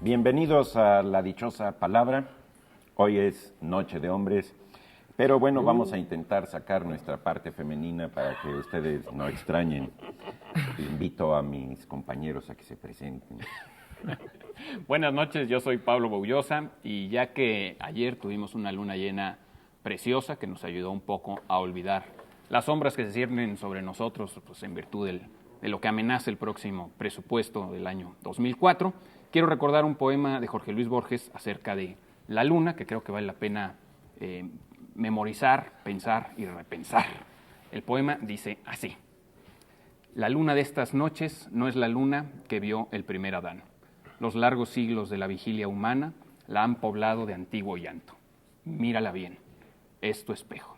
Bienvenidos a La Dichosa Palabra. Hoy es Noche de Hombres, pero bueno, vamos a intentar sacar nuestra parte femenina para que ustedes no extrañen. Invito a mis compañeros a que se presenten. Buenas noches, yo soy Pablo Boullosa y ya que ayer tuvimos una luna llena preciosa que nos ayudó un poco a olvidar las sombras que se ciernen sobre nosotros pues, en virtud de lo que amenaza el próximo presupuesto del año 2004, quiero recordar un poema de Jorge Luis Borges acerca de la luna, que creo que vale la pena memorizar, pensar y repensar. El poema dice así: la luna de estas noches no es la luna que vio el primer Adán. Los largos siglos de la vigilia humana la han poblado de antiguo llanto. Mírala bien, es tu espejo.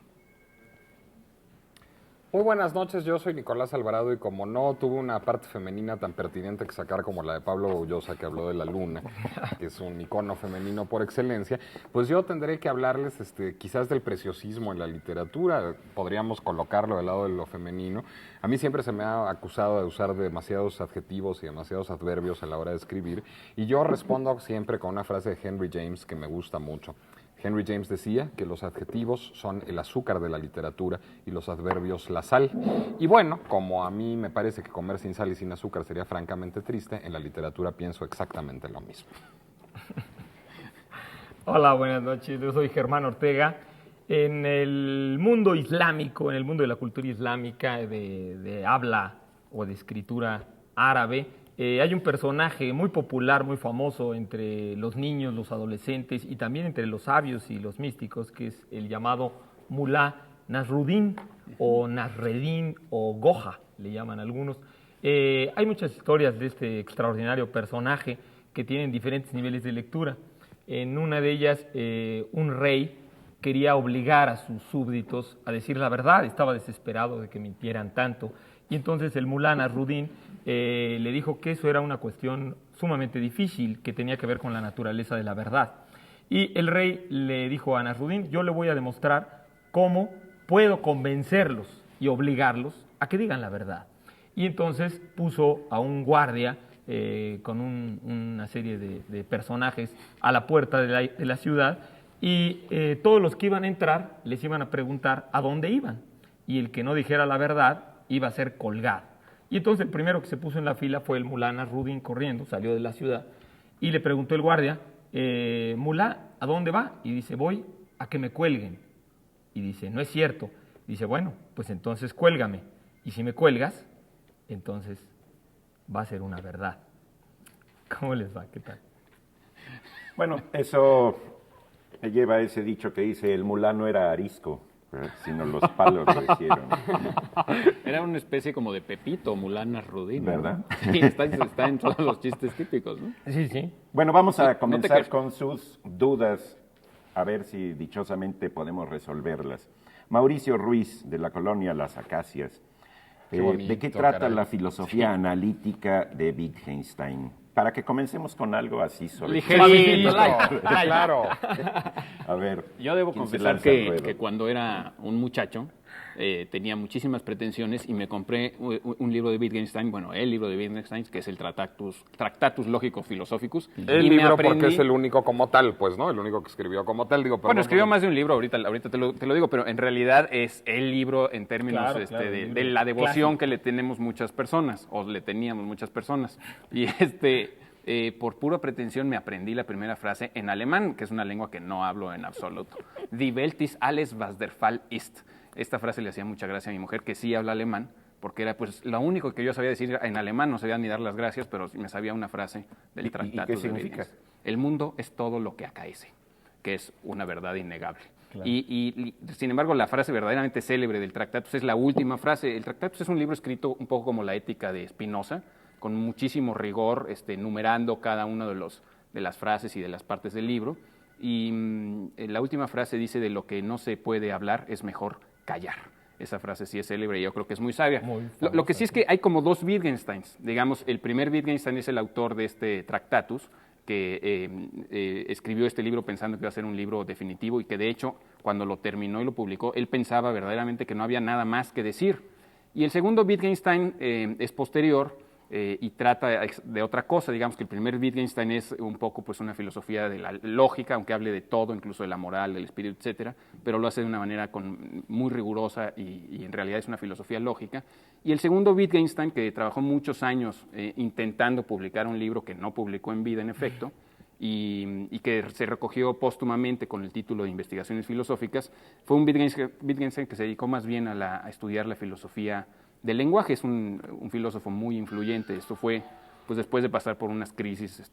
Muy buenas noches, yo soy Nicolás Alvarado y como no tuve una parte femenina tan pertinente que sacar como la de Pablo Boullosa, que habló de la luna, que es un icono femenino por excelencia, pues yo tendré que hablarles quizás del preciosismo en la literatura, podríamos colocarlo del lado de lo femenino. A mí siempre se me ha acusado de usar demasiados adjetivos y demasiados adverbios a la hora de escribir, y yo respondo siempre con una frase de Henry James que me gusta mucho. Henry James decía que los adjetivos son el azúcar de la literatura y los adverbios la sal. Y bueno, como a mí me parece que comer sin sal y sin azúcar sería francamente triste, en la literatura pienso exactamente lo mismo. Hola, buenas noches. Yo soy Germán Ortega. En el mundo islámico, en el mundo de la cultura islámica, de habla o de escritura árabe, hay un personaje muy popular, muy famoso entre los niños, los adolescentes y también entre los sabios y los místicos, que es el llamado Mulá Nasruddin o Nasreddin o Goja, le llaman algunos. Hay muchas historias de este extraordinario personaje que tienen diferentes niveles de lectura. En una de ellas, un rey quería obligar a sus súbditos a decir la verdad, estaba desesperado de que mintieran tanto. Y entonces el Mulá Nasruddin le dijo que eso era una cuestión sumamente difícil, que tenía que ver con la naturaleza de la verdad. Y el rey le dijo a Nasruddin: yo le voy a demostrar cómo puedo convencerlos y obligarlos a que digan la verdad. Y entonces puso a un guardia con una serie de personajes a la puerta de la ciudad y todos los que iban a entrar les iban a preguntar a dónde iban. Y el que no dijera la verdad iba a ser colgado. Y entonces el primero que se puso en la fila fue el Mulá Nasruddin corriendo, salió de la ciudad y le preguntó el guardia: Mulá, ¿a dónde va? Y dice: voy a que me cuelguen. Y dice: no es cierto. Dice: bueno, pues entonces cuélgame. Y si me cuelgas, entonces va a ser una verdad. ¿Cómo les va? ¿Qué tal? Bueno, eso me lleva a ese dicho que dice: el mulá no era arisco, sino los palos lo hicieron. Era una especie como de Pepito, Mulá Nasruddin, ¿verdad? Sí, está en todos los chistes típicos, ¿no? Sí, sí. Bueno, vamos a comenzar con sus dudas, a ver si dichosamente podemos resolverlas. Mauricio Ruiz, de la colonia Las Acacias. ¿De qué trata la filosofía analítica de Wittgenstein? Para que comencemos con algo así sobre... Ligerito, claro. A ver. Yo debo ¿quién se confesar lanza al ruedo? que cuando era un muchacho tenía muchísimas pretensiones y me compré un libro de Wittgenstein, bueno, el libro de Wittgenstein, que es el Tractatus Lógico-Philosophicus. El libro porque es el único como tal, pues, ¿no? El único que escribió como tal, digo. Bueno, escribió más de un libro, ahorita te lo digo, pero en realidad es el libro en términos de la devoción clásico que le tenemos muchas personas, o le teníamos muchas personas. Y por pura pretensión me aprendí la primera frase en alemán, que es una lengua que no hablo en absoluto. Die Welt ist alles, was der Fall ist. Esta frase le hacía mucha gracia a mi mujer, que sí habla alemán, porque era pues lo único que yo sabía decir en alemán, no sabía ni dar las gracias, pero me sabía una frase del Tractatus. ¿Y qué significa? El mundo es todo lo que acaece, que es una verdad innegable. Claro. Y sin embargo, la frase verdaderamente célebre del Tractatus es la última frase. El Tractatus es un libro escrito un poco como la Ética de Spinoza, con muchísimo rigor, numerando cada una de las frases y de las partes del libro. Y la última frase dice: de lo que no se puede hablar es mejor callar. Esa frase sí es célebre y yo creo que es muy sabia. Lo que sí es que hay como dos Wittgensteins. Digamos, el primer Wittgenstein es el autor de este Tractatus, que escribió este libro pensando que iba a ser un libro definitivo y que de hecho, cuando lo terminó y lo publicó, él pensaba verdaderamente que no había nada más que decir. Y el segundo Wittgenstein es posterior y trata de otra cosa. Digamos que el primer Wittgenstein es un poco pues una filosofía de la lógica, aunque hable de todo, incluso de la moral, del espíritu, etcétera, pero lo hace de una manera muy rigurosa y en realidad es una filosofía lógica. Y el segundo Wittgenstein, que trabajó muchos años intentando publicar un libro que no publicó en vida, en efecto, y que se recogió póstumamente con el título de Investigaciones Filosóficas, fue un Wittgenstein que se dedicó más bien a estudiar la filosofía del lenguaje. Es un filósofo muy influyente. Esto fue pues, después de pasar por unas crisis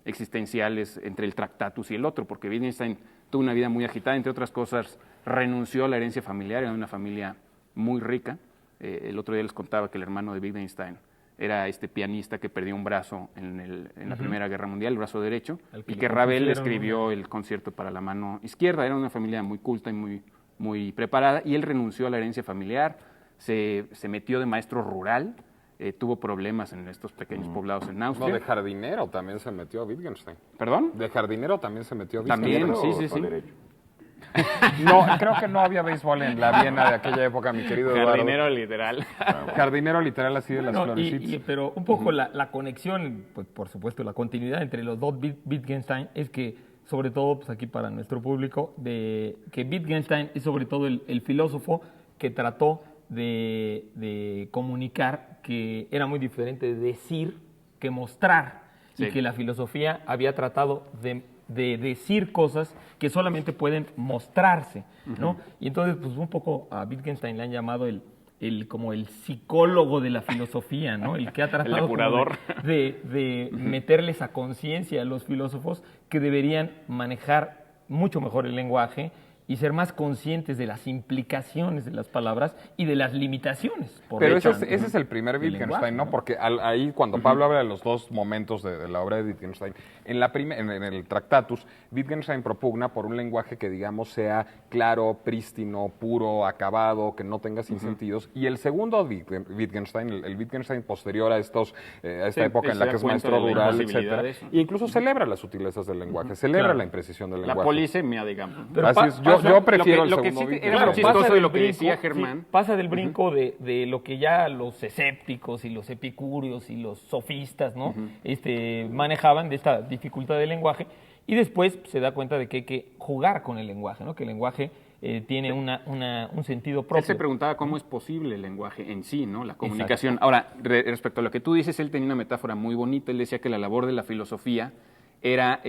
existenciales entre el Tractatus y el otro, porque Wittgenstein tuvo una vida muy agitada, entre otras cosas, renunció a la herencia familiar, era una familia muy rica. El otro día les contaba que el hermano de Wittgenstein era este pianista que perdió un brazo en la Primera Guerra Mundial, el brazo derecho, y que Ravel escribió el concierto para la mano izquierda. Era una familia muy culta y muy preparada, y él renunció a la herencia familiar, se metió de maestro rural, tuvo problemas en estos pequeños poblados en Austria. No, de jardinero también se metió Wittgenstein. ¿Perdón? De jardinero también se metió Wittgenstein. También, sí. No, creo que no había béisbol en la Viena de aquella época, mi querido Eduardo. Jardinero literal. Jardinero literal, así de las florecitas. Pero un poco la conexión, pues por supuesto, la continuidad entre los dos Wittgenstein es que, sobre todo, pues aquí para nuestro público, que Wittgenstein es sobre todo el filósofo que trató de comunicar que era muy diferente decir que mostrar, sí, y que la filosofía había tratado de decir cosas que solamente pueden mostrarse, ¿no? Y entonces, pues un poco a Wittgenstein le han llamado como el psicólogo de la filosofía, ¿no? El que ha tratado el depurador de meterles a conciencia a los filósofos que deberían manejar mucho mejor el lenguaje y ser más conscientes de las implicaciones de las palabras y de las limitaciones. Pero ese es el primer Wittgenstein, ¿no? Porque ahí cuando Pablo habla de los dos momentos de la obra de Wittgenstein, en el Tractatus, Wittgenstein propugna por un lenguaje que, digamos, sea claro, prístino, puro, acabado, que no tenga sinsentidos. Y el segundo Wittgenstein, el Wittgenstein posterior a esta época en la que es maestro rural, etcétera, e incluso celebra las sutilezas del lenguaje, celebra la imprecisión del lenguaje. La polisemia, digamos. Pero así es, yo prefiero el segundo Wittgenstein. Era lo chistoso de lo que decía Germán. Sí, pasa del brinco de lo que ya los escépticos y los epicúreos y los sofistas, ¿no? Manejaban de esta dificultad del lenguaje, y después se da cuenta de que hay que jugar con el lenguaje, ¿no? Que el lenguaje tiene un sentido propio. Él se preguntaba cómo es posible el lenguaje en sí, ¿no? La comunicación. Exacto. Ahora, respecto a lo que tú dices, él tenía una metáfora muy bonita. Él decía que la labor de la filosofía era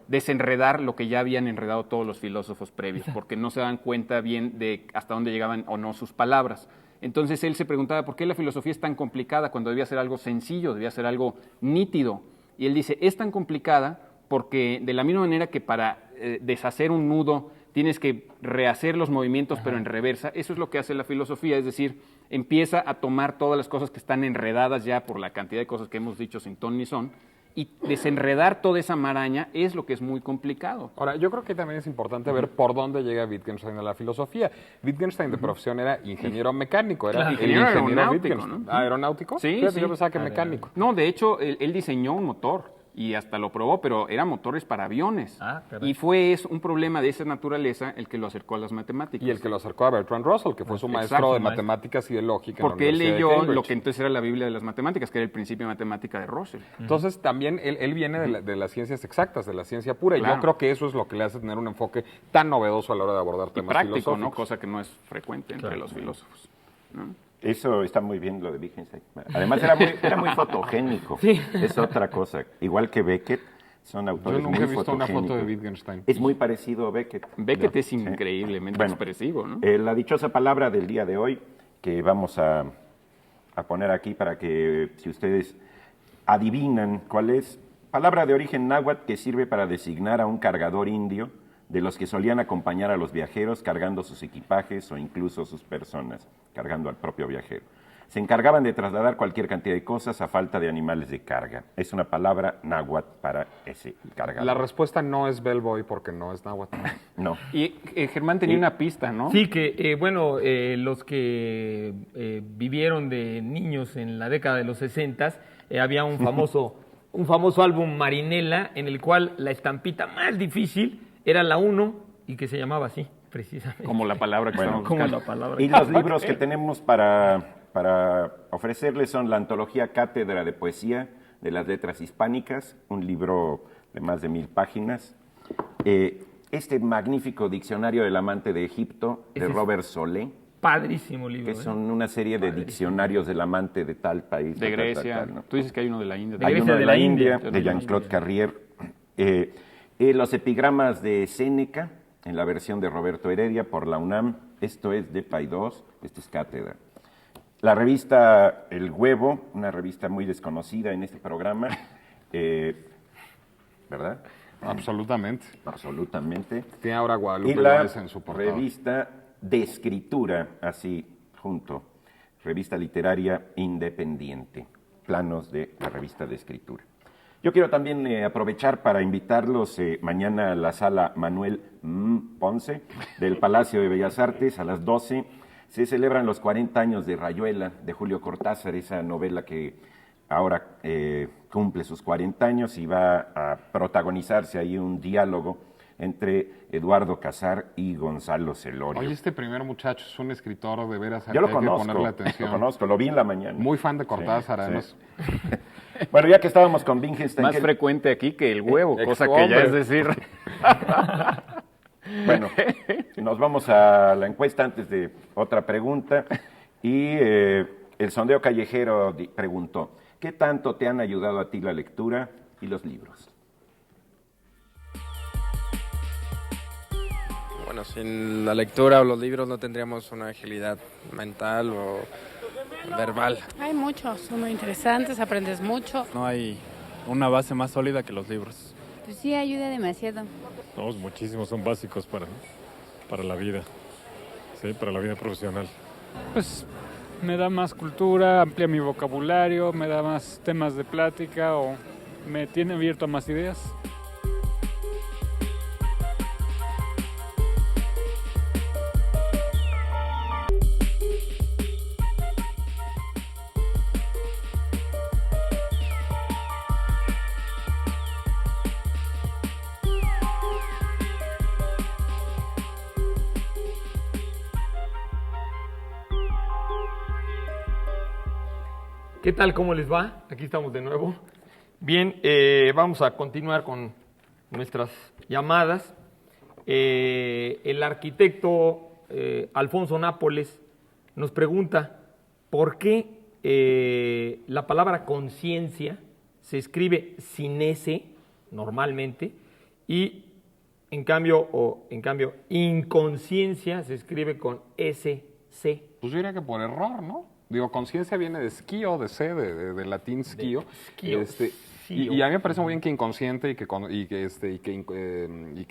desenredar lo que ya habían enredado todos los filósofos previos, porque no se daban cuenta bien de hasta dónde llegaban o no sus palabras. Entonces él se preguntaba por qué la filosofía es tan complicada cuando debía ser algo sencillo, debía ser algo nítido. Y él dice, es tan complicada porque de la misma manera que para deshacer un nudo tienes que rehacer los movimientos, pero en reversa, eso es lo que hace la filosofía, es decir, empieza a tomar todas las cosas que están enredadas ya por la cantidad de cosas que hemos dicho sin ton ni son, y desenredar toda esa maraña es lo que es muy complicado. Ahora, yo creo que también es importante ver por dónde llega Wittgenstein a la filosofía. Wittgenstein de profesión era ingeniero mecánico, era ingeniero aeronáutico, ¿no? ¿Aeronáutico? Sí, sí. Yo pensaba que mecánico. No, de hecho, él diseñó un motor y hasta lo probó, pero eran motores para aviones. Y fue un problema de esa naturaleza el que lo acercó a las matemáticas. Y el que lo acercó a Bertrand Russell, que fue su maestro de matemáticas y de lógica. Porque él leyó lo que entonces era la Biblia de las matemáticas, que era el principio de matemática de Russell. Entonces también él viene de las ciencias exactas, de la ciencia pura. Claro. Y yo creo que eso es lo que le hace tener un enfoque tan novedoso a la hora de abordar temas práctico, filosóficos. ¿no? Cosa que no es frecuente entre los filósofos, ¿no? Eso está muy bien lo de Wittgenstein. Además era muy fotogénico. Sí. Es otra cosa. Igual que Beckett, son autores muy fotogénicos. Yo nunca he visto una foto de Wittgenstein. Es muy parecido a Beckett. Beckett es increíblemente expresivo, ¿no? La dichosa palabra del día de hoy, que vamos a poner aquí para que, si ustedes adivinan cuál es, palabra de origen náhuatl que sirve para designar a un cargador indio de los que solían acompañar a los viajeros cargando sus equipajes o incluso sus personas, cargando al propio viajero. Se encargaban de trasladar cualquier cantidad de cosas a falta de animales de carga. Es una palabra náhuatl para ese cargador. La respuesta no es bellboy porque no es náhuatl. No. Y Germán tenía una pista, ¿no? Sí, que los que vivieron de niños en la década de los 60, había un famoso álbum Marinela en el cual la estampita más difícil era la 1 y que se llamaba así, precisamente. Como la palabra que estamos buscando. Y los libros que tenemos para para ofrecerles son la antología Cátedra de Poesía de las Letras Hispánicas, un libro de más de 1000 páginas. Este magnífico diccionario del amante de Egipto, de Robert Solé. Padrísimo libro. Que son una serie de diccionarios del amante de tal país. De Grecia. Tal, ¿no? Tú dices que hay uno de la India. Hay uno de la India, de Jean-Claude Carrier. Los epigramas de Séneca, en la versión de Roberto Heredia, por la UNAM. Esto es de Paidós, esto es Cátedra. La revista El Huevo, una revista muy desconocida en este programa, ¿verdad? Absolutamente. Absolutamente. Tiene ahora Guadalupe Y la López en su portada. revista de Escritura, así junto, revista literaria independiente, planos de la revista de Escritura. Yo quiero también aprovechar para invitarlos mañana a la sala Manuel Ponce del Palacio de Bellas Artes a las 12. Se celebran los 40 años de Rayuela, de Julio Cortázar, esa novela que ahora cumple sus 40 años y va a protagonizarse ahí un diálogo entre Eduardo Casar y Gonzalo Celorio. Oye, este primer muchacho es un escritor de veras. Yo lo hay que ponerle conozco, atención. lo vi en la mañana. Muy fan de Cortázar, Sí, además. sí. Bueno, ya que estábamos con Wittgenstein... Más frecuente aquí que el huevo, cosa que hombre. ya es decir... Bueno, nos vamos a la encuesta antes de otra pregunta. Y el sondeo callejero preguntó, ¿qué tanto te han ayudado a ti la lectura y los libros? Bueno, sin la lectura o los libros no tendríamos una agilidad mental o verbal. Hay muchos, son muy interesantes, aprendes mucho. No hay una base más sólida que los libros. Pues sí, ayuda demasiado. Todos muchísimos son básicos para la vida, sí, para la vida profesional. Pues me da más cultura, amplía mi vocabulario, me da más temas de plática o me tiene abierto a más ideas. ¿Qué tal? ¿Cómo les va? Aquí estamos de nuevo. Bien, vamos a continuar con nuestras llamadas. El arquitecto Alfonso Nápoles nos pregunta ¿por qué la palabra conciencia se escribe sin S normalmente y en cambio inconsciencia se escribe con SC? Pues yo diría que por error, ¿no? Digo, conciencia viene de skio, de C, de latín skio. Y a mí me parece muy bien que inconsciente y que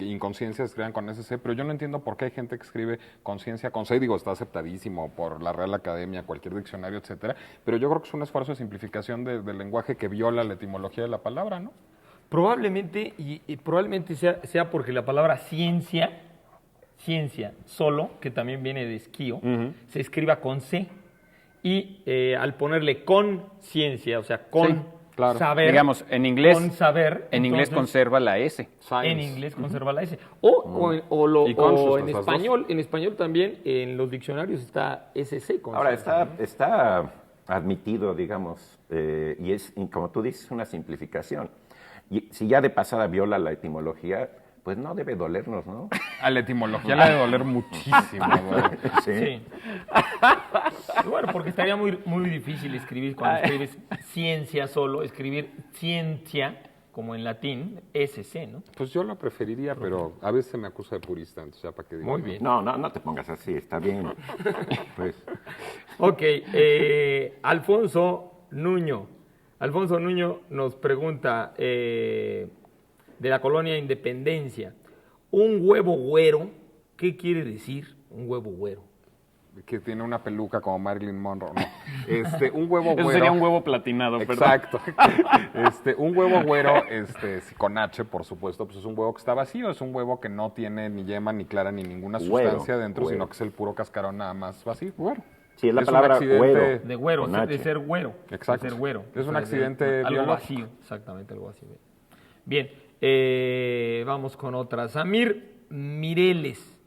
inconsciencia escriban con SC, pero yo no entiendo por qué hay gente que escribe conciencia con C. Digo, está aceptadísimo por la Real Academia, cualquier diccionario, etcétera. Pero yo creo que es un esfuerzo de simplificación del lenguaje que viola la etimología de la palabra, ¿no? Probablemente, y probablemente sea porque la palabra ciencia solo, que también viene de esquío, se escriba con C. Y al ponerle conciencia, o sea, con sí, claro. saber. Digamos, en inglés, con saber. En inglés conserva la S. Science. En inglés conserva la S. O en español, en español también, en los diccionarios está SC. Ahora, está admitido, digamos, y es, como tú dices, una simplificación. Y si ya de pasada viola la etimología, pues no debe dolernos, ¿no? A la etimología le debe doler muchísimo. Sí. Bueno, porque estaría muy, muy difícil escribir, cuando escribes ciencia solo, escribir ciencia, como en latín, SC, ¿no? Pues yo lo preferiría, pero a veces se me acusa de purista, entonces ya para qué digo. Muy bien. No te pongas así, está bien. Pues. Ok, Alfonso Nuño nos pregunta... de la colonia Independencia. Un huevo güero, ¿qué quiere decir un huevo güero? Que tiene una peluca como Marilyn Monroe, ¿no? Un huevo güero. Eso sería un huevo platinado, exacto. Un huevo güero, con H, por supuesto, pues es un huevo que está vacío, es un huevo que no tiene ni yema, ni clara, ni ninguna sustancia dentro, sino que es el puro cascarón nada más vacío. Güero. Sí, es la palabra güero. De güero, de ser güero. Exacto. De ser güero. Es un accidente algo biológico. Vacío, exactamente, algo vacío. Bien. Vamos con otra. Samir Mireles,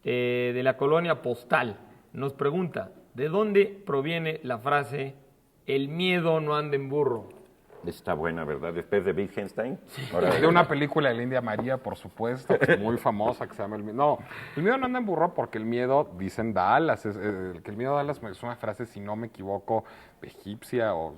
de la colonia Postal, nos pregunta, ¿De dónde proviene la frase el miedo no anda en burro? Está buena, ¿verdad? Después de Wittgenstein. De una película de la India María, por supuesto, que es muy famosa, que se llama El Miedo. No, el miedo no anda en burro porque el miedo, dicen da alas, que el miedo da alas es una frase, si no me equivoco, egipcia o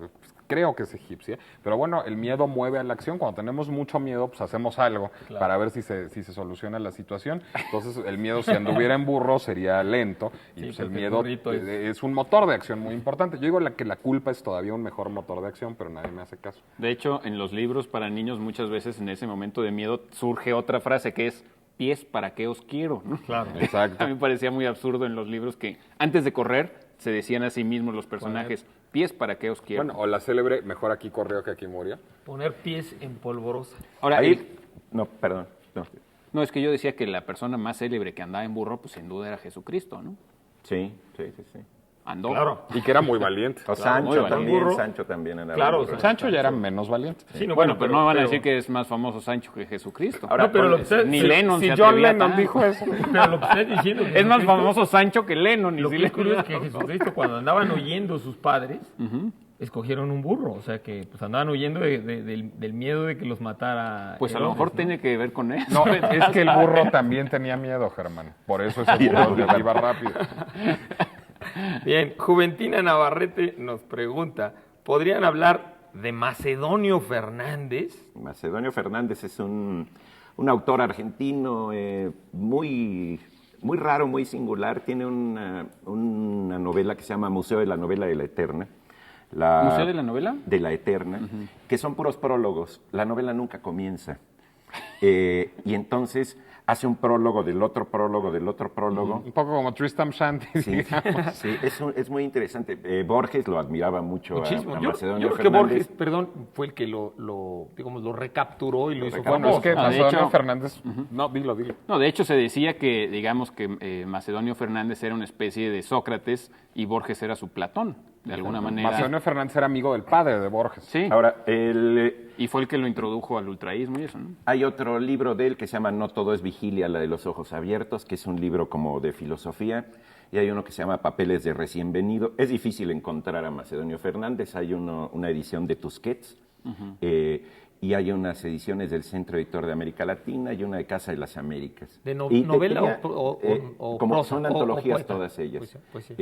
creo que es egipcia, pero bueno, el miedo mueve a la acción. Cuando tenemos mucho miedo, pues hacemos algo para ver si se soluciona la situación. Entonces, el miedo, si anduviera en burro, sería lento, y pues el miedo es un motor de acción muy importante. Yo digo que la culpa es todavía un mejor motor de acción, pero nadie me hace caso. De hecho, en los libros para niños, muchas veces en ese momento de miedo surge otra frase que es pies, ¿para qué os quiero? ¿no? Claro. Exacto. A mí me parecía muy absurdo en los libros que antes de correr se decían a sí mismos los personajes, pies, ¿para qué os quiero? Bueno, o la célebre, mejor aquí corrió que aquí murió. Poner pies en polvorosa. Ahora, No, perdón. no, es que yo decía que la persona más célebre que andaba en burro, pues sin duda era Jesucristo, ¿no? Sí. Andó. Claro. Y que era muy valiente. O Sancho también era Claro, burro. Sancho ya era menos valiente. Sí, no, Bueno, pero no van a decir que es más famoso Sancho que Jesucristo. Ahora, no, pero lo que usted, ni si- Lennon Si se John atrevía Lennon tanto. dijo eso. Pero lo que usted está diciendo Es más Jesucristo- famoso Sancho que Lennon. Lo que es curioso es que Jesucristo, cuando andaban huyendo sus padres, escogieron un burro. O sea que pues andaban huyendo del miedo de que los matara. Pues a lo Herodes, mejor ¿no? tiene que ver con eso. No, es que el burro también tenía miedo, Germán. Por eso ese burro iba rápido. Bien, Juventina Navarrete nos pregunta, ¿podrían hablar de Macedonio Fernández? Macedonio Fernández es un autor argentino muy raro, muy singular. Tiene una novela que se llama Museo de la Novela de la Eterna. ¿Museo de la Novela? De la Eterna, que son puros prólogos. La novela nunca comienza. Y entonces hace un prólogo del otro prólogo del otro prólogo. Un poco como Tristram Shandy. Sí, sí, es muy interesante. Borges lo admiraba mucho Muchísimo. a Yo Macedonio creo que Fernández. Borges, fue el que lo recapturó y lo hizo Bueno, es famoso. que de Macedonio hecho- Fernández... No, dilo. No, de hecho se decía que, digamos, que Macedonio Fernández era una especie de Sócrates y Borges era su Platón, de alguna manera. Macedonio Fernández era amigo del padre de Borges. Sí, Ahora, y fue el que lo introdujo al ultraísmo y eso, ¿no? hay otro libro de él que se llama No todo es vigilia, la de los ojos abiertos, que es un libro como de filosofía, y hay uno que se llama Papeles de recién venido. Es difícil encontrar a Macedonio Fernández, hay una edición de Tusquets, y hay unas ediciones del Centro Editor de América Latina y una de Casa de las Américas. ¿De Y novela tenía, o como prosa? son O antologías poeta. todas ellas. Pues sí.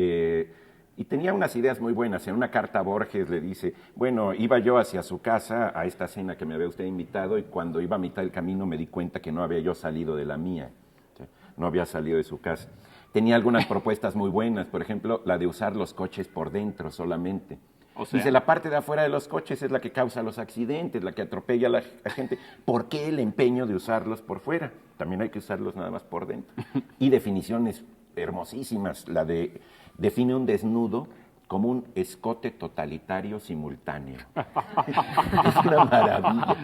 Y tenía unas ideas muy buenas. En una carta a Borges le dice, bueno, iba yo hacia su casa a esta cena que me había usted invitado y cuando iba a mitad del camino me di cuenta que no había yo salido de la mía. O sea, no había salido de su casa. Tenía algunas propuestas muy buenas, por ejemplo, la de usar los coches por dentro solamente. O sea, Dice, la parte de afuera de los coches es la que causa los accidentes, la que atropella a la gente. ¿Por qué el empeño de usarlos por fuera? También hay que usarlos nada más por dentro. Y definiciones hermosísimas, la de define un desnudo como un escote totalitario simultáneo. Es una maravilla.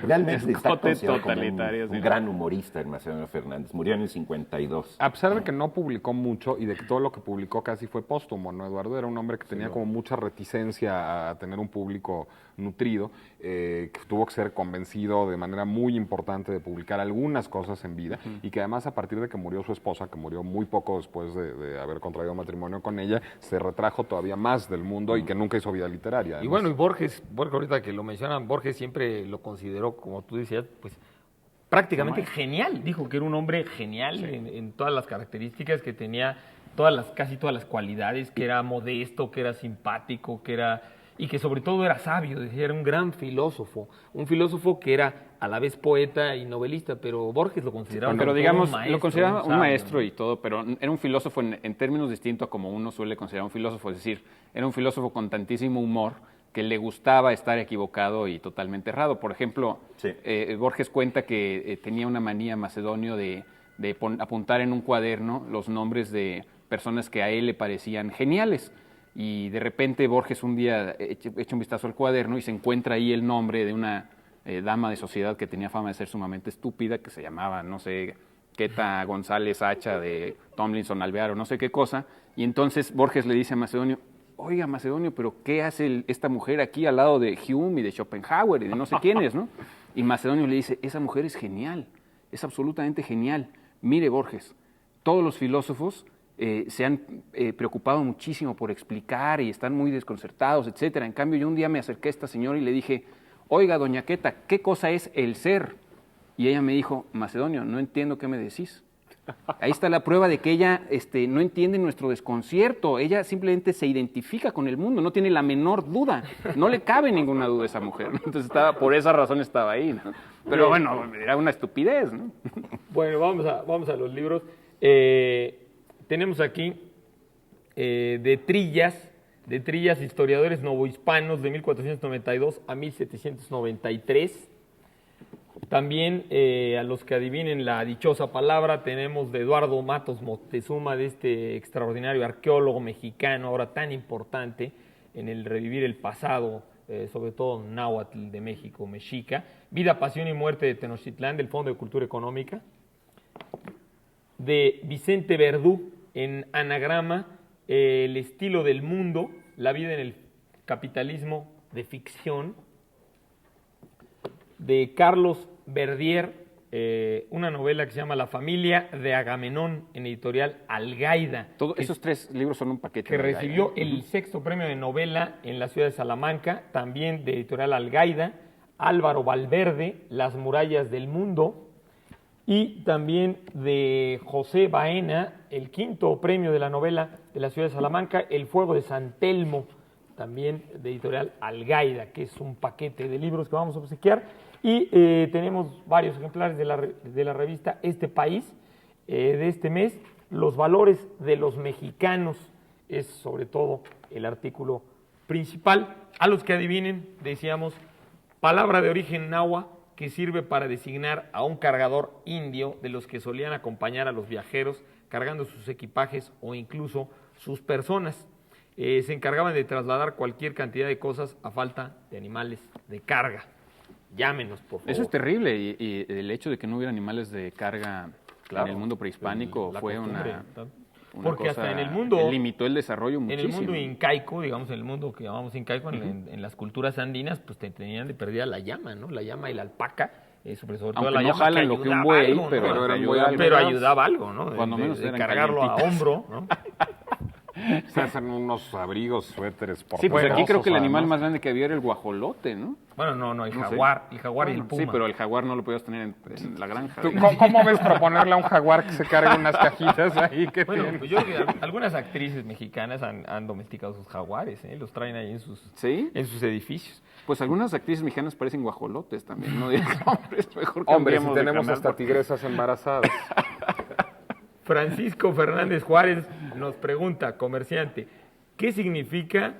Realmente está Escote considerado como totalitario, sí. un gran humorista el Macedonio Fernández. Murió en el 52. A pesar de que no publicó mucho y de que todo lo que publicó casi fue póstumo, ¿no, Eduardo? Era un hombre que tenía como mucha reticencia a tener un público nutrido, que tuvo que ser convencido de manera muy importante de publicar algunas cosas en vida y que además a partir de que murió su esposa, que murió muy poco después de haber contraído matrimonio con ella, se retrajo todavía más del mundo y que nunca hizo vida literaria. Y además. bueno, y Borges, ahorita que lo mencionan, Borges siempre lo consideró, como tú decías, pues prácticamente genial. Dijo que era un hombre genial en todas las características que tenía, casi todas las cualidades, que era modesto, que era simpático, y que sobre todo era sabio, decía, era un gran filósofo, un filósofo que era a la vez poeta y novelista, pero Borges lo consideraba Pero como digamos, un maestro, lo consideraba un sabio, maestro ¿no? y todo, pero era un filósofo en términos distintos a como uno suele considerar un filósofo, es decir, era un filósofo con tantísimo humor que le gustaba estar equivocado y totalmente errado. Por ejemplo, Sí. Borges cuenta que tenía una manía Macedonio de apuntar en un cuaderno los nombres de personas que a él le parecían geniales. Y de repente Borges un día echa un vistazo al cuaderno y se encuentra ahí el nombre de una dama de sociedad que tenía fama de ser sumamente estúpida, que se llamaba, no sé, Queta González Hacha de Tomlinson Alvear o no sé qué cosa. Y entonces Borges le dice a Macedonio, oiga Macedonio, pero ¿qué hace esta mujer aquí al lado de Hume y de Schopenhauer y de no sé quiénes, ¿no? Y Macedonio le dice, esa mujer es genial, es absolutamente genial. Mire Borges, todos los filósofos se han preocupado muchísimo por explicar y están muy desconcertados, etcétera. En cambio, yo un día me acerqué a esta señora y le dije, oiga, doña Queta, ¿qué cosa es el ser? Y ella me dijo, Macedonio, no entiendo qué me decís. Ahí está la prueba de que ella no entiende nuestro desconcierto. Ella simplemente se identifica con el mundo, no tiene la menor duda. No le cabe ninguna duda a esa mujer, ¿no? Entonces, por esa razón estaba ahí, ¿no? Pero bueno, era una estupidez, ¿no? Bueno, vamos a los libros. Tenemos aquí de Trillas, historiadores novohispanos de 1492 a 1793. También a los que adivinen la dichosa palabra, tenemos de Eduardo Matos Moctezuma, de este extraordinario arqueólogo mexicano, ahora tan importante en el revivir el pasado, sobre todo náhuatl de México, mexica. Vida, pasión y muerte de Tenochtitlán, del Fondo de Cultura Económica. De Vicente Verdú, en Anagrama, el estilo del mundo, la vida en el capitalismo de ficción. De Carlos Verdier, una novela que se llama La familia de Agamenón, en editorial Algaida. Esos tres libros son un paquete. Que recibió el 6º premio de novela en la ciudad de Salamanca, también de editorial Algaida. Álvaro Valverde, Las murallas del mundo. Y también de José Baena, el 5º premio de la novela de la ciudad de Salamanca, El fuego de San Telmo, también de editorial Algaida, que es un paquete de libros que vamos a obsequiar. Y tenemos varios ejemplares de la revista Este País, de este mes. Los valores de los mexicanos es sobre todo el artículo principal. A los que adivinen, decíamos, palabra de origen náhuatl que sirve para designar a un cargador indio de los que solían acompañar a los viajeros cargando sus equipajes o incluso sus personas. Se encargaban de trasladar cualquier cantidad de cosas a falta de animales de carga. Llámenos, por favor. Eso es terrible, y el hecho de que no hubiera animales de carga en el mundo prehispánico fue una porque cosa, hasta en el mundo limitó el desarrollo muchísimo. En el mundo incaico, digamos, en el mundo que llamamos incaico, en las culturas andinas, pues tenían de perdida la llama, ¿no? La llama y la alpaca, sobre todo aunque la no llama, jalan lo que un buey, algo, ¿no? pero ayudaba algo, ¿no? Cuando menos de cargarlo a hombro, ¿no? Se hacen unos abrigos, suéteres por sí, pues aquí creo que el animal más grande que había era el guajolote, ¿no? Bueno, no, el jaguar y el puma. Sí, pero el jaguar no lo podías tener en la granja. ¿Cómo ves proponerle a un jaguar que se cargue unas cajitas ahí? Bueno, pues yo creo que algunas actrices mexicanas han domesticado sus jaguares, los traen ahí en sus edificios. Pues algunas actrices mexicanas parecen guajolotes también, ¿no? Hombres, mejor Hombre, si tenemos hasta tigresas embarazadas. Francisco Fernández Juárez nos pregunta, comerciante, ¿qué significa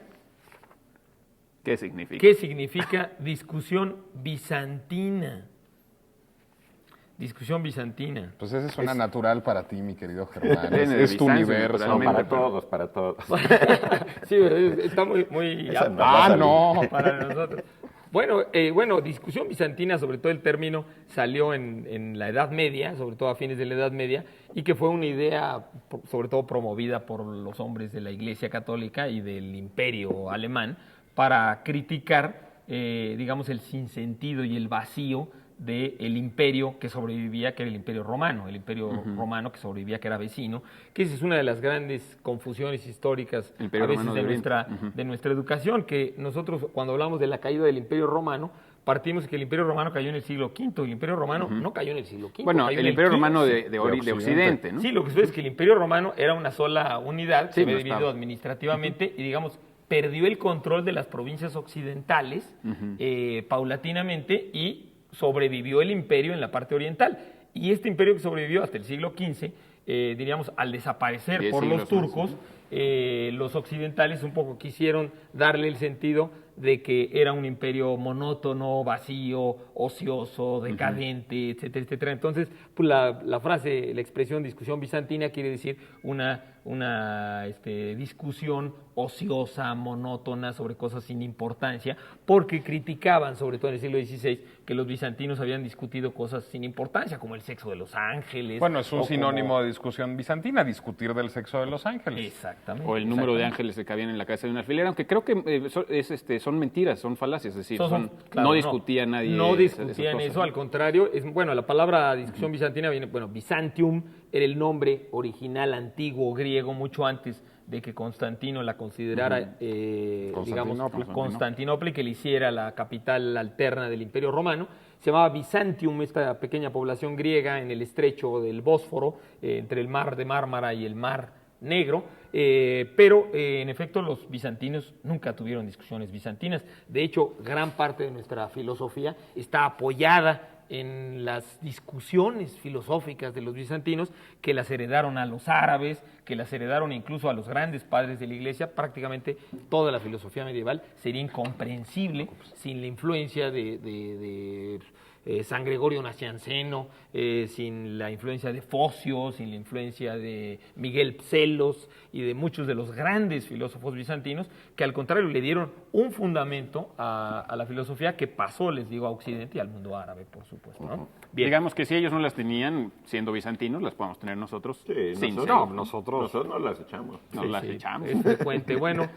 discusión bizantina? Discusión bizantina. Pues esa suena natural para ti, mi querido Germán. Es tu universo. No, para todos. Sí, está muy no. para nosotros. Bueno, discusión bizantina, sobre todo el término, salió en la Edad Media, sobre todo a fines de la Edad Media, y que fue una idea, sobre todo promovida por los hombres de la Iglesia Católica y del Imperio Alemán, para criticar, digamos, el sinsentido y el vacío del imperio que sobrevivía, que era el Imperio Romano, romano que sobrevivía, que era vecino, que esa es una de las grandes confusiones históricas a veces de nuestra educación, que nosotros cuando hablamos de la caída del Imperio Romano, partimos de que el Imperio Romano cayó en el siglo V, el Imperio Romano no cayó en el siglo V. Bueno, el Imperio Romano de Occidente, ¿no? Sí, lo que sucede es que el Imperio Romano era una sola unidad, se había dividido administrativamente y, digamos, perdió el control de las provincias occidentales paulatinamente y sobrevivió el imperio en la parte oriental. Y este imperio que sobrevivió hasta el siglo XV, diríamos, al desaparecer por los turcos, los occidentales un poco quisieron darle el sentido de que era un imperio monótono, vacío, ocioso, decadente, etcétera, etcétera. Entonces, pues la frase, la expresión discusión bizantina quiere decir una discusión ociosa, monótona, sobre cosas sin importancia, porque criticaban, sobre todo en el siglo XVI, que los bizantinos habían discutido cosas sin importancia, como el sexo de los ángeles. Bueno, es un sinónimo de discusión bizantina, discutir del sexo de los ángeles. Exactamente. O el número de ángeles que cabían en la cabeza de un alfiler, aunque creo que son mentiras, son falacias, es decir, no discutía nadie. No discutían eso, al contrario, la palabra discusión bizantina viene, Byzantium era el nombre original antiguo griego griego mucho antes de que Constantino la considerara, digamos, Constantinopla, y que le hiciera la capital alterna del Imperio Romano. Se llamaba Byzantium, esta pequeña población griega en el estrecho del Bósforo, entre el mar de Mármara y el mar Negro, pero en efecto los bizantinos nunca tuvieron discusiones bizantinas. De hecho, gran parte de nuestra filosofía está apoyada en las discusiones filosóficas de los bizantinos, que las heredaron a los árabes, que las heredaron incluso a los grandes padres de la Iglesia. Prácticamente toda la filosofía medieval sería incomprensible sin la influencia de San Gregorio Nacianceno, sin la influencia de Focio, sin la influencia de Miguel Psellos y de muchos de los grandes filósofos bizantinos, que al contrario le dieron un fundamento a la filosofía que pasó, les digo, a Occidente y al mundo árabe, por supuesto, ¿no? Bien. Digamos que si ellos no las tenían siendo bizantinos, las podemos tener nosotros. Sí, nosotros no las echamos. Nos las echamos. Es frecuente. Bueno,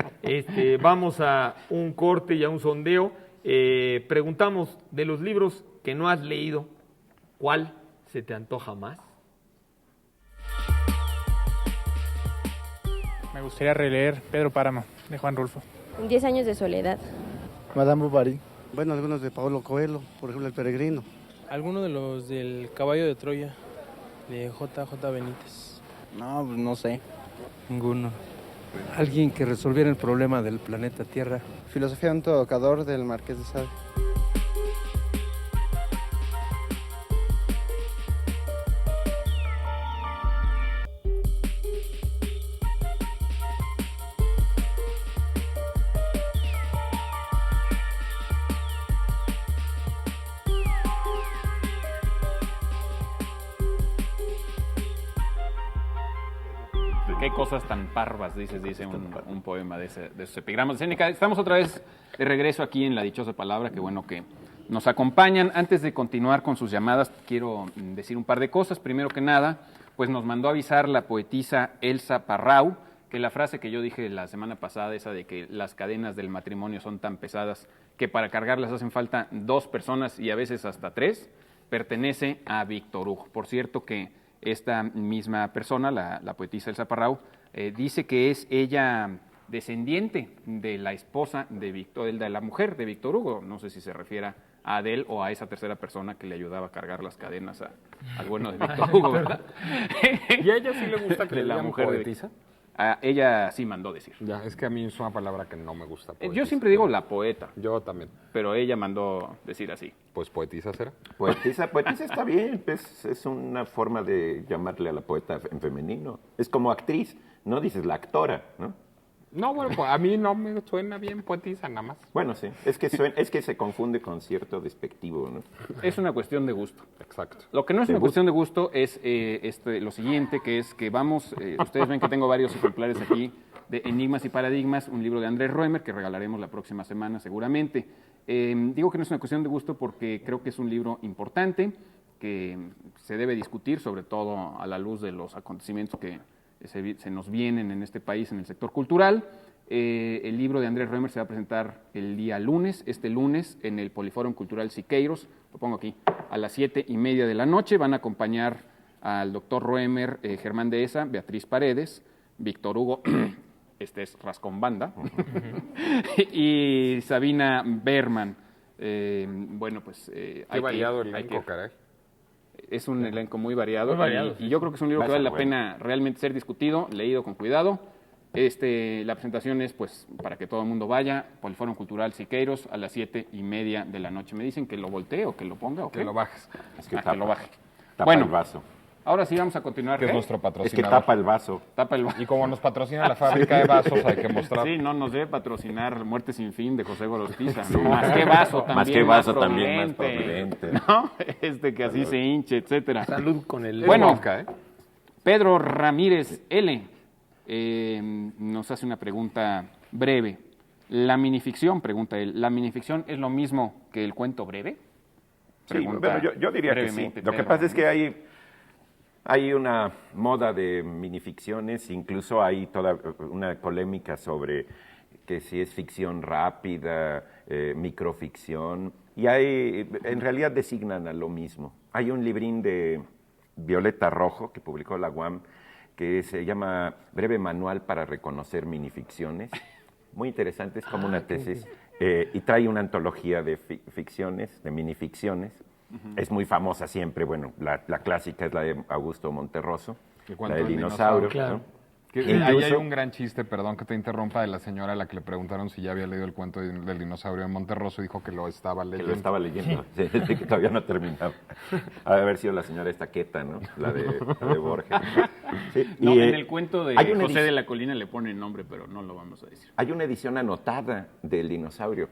vamos a un corte y a un sondeo. Preguntamos, de los libros que no has leído, ¿cuál se te antoja más? Me gustaría releer Pedro Páramo, de Juan Rulfo. 10 años de soledad. Madame Bovary. Bueno, algunos de Paulo Coelho, por ejemplo, El Peregrino. Alguno de los del Caballo de Troya, de J.J. Benítez. No, pues no sé. Ninguno. Alguien que resolviera el problema del planeta Tierra. Filosofía de un tocador, del Marqués de Sade. Qué cosas tan parvas, dice un poema de esos epigramas de Séneca. Estamos otra vez de regreso aquí en La Dichosa Palabra, qué bueno que nos acompañan. Antes de continuar con sus llamadas, quiero decir un par de cosas. Primero que nada, pues nos mandó avisar la poetisa Elsa Parrau que la frase que yo dije la semana pasada, esa de que las cadenas del matrimonio son tan pesadas que para cargarlas hacen falta 2 personas y a veces hasta 3, pertenece a Víctor Hugo. Por cierto que esta misma persona, la poetisa Elsa Parrau, dice que es ella descendiente de la esposa de la mujer de Víctor Hugo. No sé si se refiere a Adele o a esa tercera persona que le ayudaba a cargar las cadenas al bueno de Víctor Hugo, ¿verdad? ¿Y a ella sí le gusta que de le la digan mujer poetisa? Ella sí mandó decir. Ya, es que a mí es una palabra que no me gusta. Yo siempre digo la poeta. Yo también. Pero ella mandó decir así. Pues poetisa será. Poetisa está bien, es una forma de llamarle a la poeta en femenino. Es como actriz, no dices la actora, ¿no? No, bueno, pues a mí no me suena bien poetisa nada más. Bueno, sí, es que se confunde con cierto despectivo, ¿no? Es una cuestión de gusto. Exacto. Lo que no es una cuestión de gusto es lo siguiente, que es que vamos, ustedes ven que tengo varios ejemplares aquí de Enigmas y Paradigmas, un libro de Andrés Roemer que regalaremos la próxima semana seguramente. Digo que no es una cuestión de gusto porque creo que es un libro importante, que se debe discutir, sobre todo a la luz de los acontecimientos que se nos vienen en este país en el sector cultural. El libro de Andrés Roemer se va a presentar el día lunes, este lunes, en el Poliforum Cultural Siqueiros, lo pongo aquí, a las 7:30 de la noche. Van a acompañar al doctor Roemer, Germán Dehesa, Beatriz Paredes, Víctor Hugo, este es Rascón Banda, y Sabina Berman. Bueno, pues... Qué variado el elenco, caray. Es un elenco muy variado, sí. Y yo creo que es un libro que vale la pena realmente ser discutido, leído con cuidado. La presentación es pues para que todo el mundo vaya, Poliforum Cultural Siqueiros, a las 7:30 de la noche. Me dicen que lo voltee o que lo ponga o que lo bajes. Es que, que lo baje. Tapa el vaso. Ahora sí vamos a continuar. Que es nuestro patrocinador. Es que tapa el vaso. Tapa el vaso. Y como nos patrocina la fábrica de vasos, hay que mostrar. Sí, no nos debe patrocinar Muerte Sin Fin de José Gorostiza. Sí. ¿No? Más que vaso también. Más que vaso también, más prominente. ¿No? Que así se hinche, etcétera. Salud con el... Bueno, Pedro Ramírez L. Nos hace una pregunta breve. La minificción, pregunta él, ¿la minificción es lo mismo que el cuento breve? Sí, bueno, yo diría que sí. Lo que pasa es que hay una moda de minificciones, incluso hay toda una polémica sobre que si es ficción rápida, microficción, y en realidad designan a lo mismo. Hay un librín de Violeta Rojo que publicó la UAM que se llama Breve Manual para Reconocer Minificciones. Muy interesante, es como una tesis. Y trae una antología de ficciones, de minificciones. Es muy famosa siempre, bueno, la clásica es la de Augusto Monterroso, la del dinosaurio. Claro. Ahí hay un gran chiste, perdón que te interrumpa, de la señora a la que le preguntaron si ya había leído el cuento del dinosaurio de Monterroso, dijo que lo estaba leyendo. Que lo estaba leyendo, sí, que todavía no terminaba. Ha de haber sido la señora Estaqueta, ¿no? La de Borges. Sí. No, en el cuento de José de la Colina le pone el nombre, pero no lo vamos a decir. Hay una edición anotada del dinosaurio.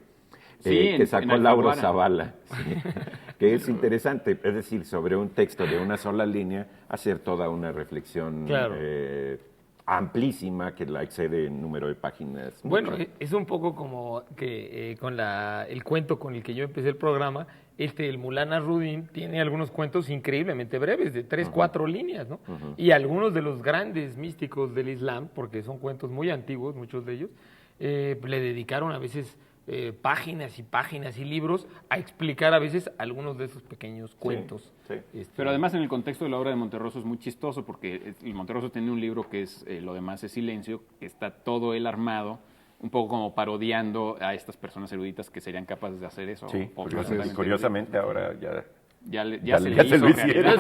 Sí, que sacó Lauro Zavala, sí, que es interesante, es decir, sobre un texto de una sola línea, hacer toda una reflexión amplísima que la excede en número de páginas. Bueno, es un poco como que con el cuento con el que yo empecé el programa, el Mullah Nasruddin tiene algunos cuentos increíblemente breves, de 3, 4 líneas, ¿no? Y algunos de los grandes místicos del Islam, porque son cuentos muy antiguos, muchos de ellos, le dedicaron a veces páginas y páginas y libros a explicar a veces algunos de esos pequeños cuentos. Sí. Pero además en el contexto de la obra de Monterroso es muy chistoso porque Monterroso tiene un libro que es Lo demás es silencio, que está todo él armado, un poco como parodiando a estas personas eruditas que serían capaces de hacer eso. Sí, curiosamente ahora ya se lo hicieron.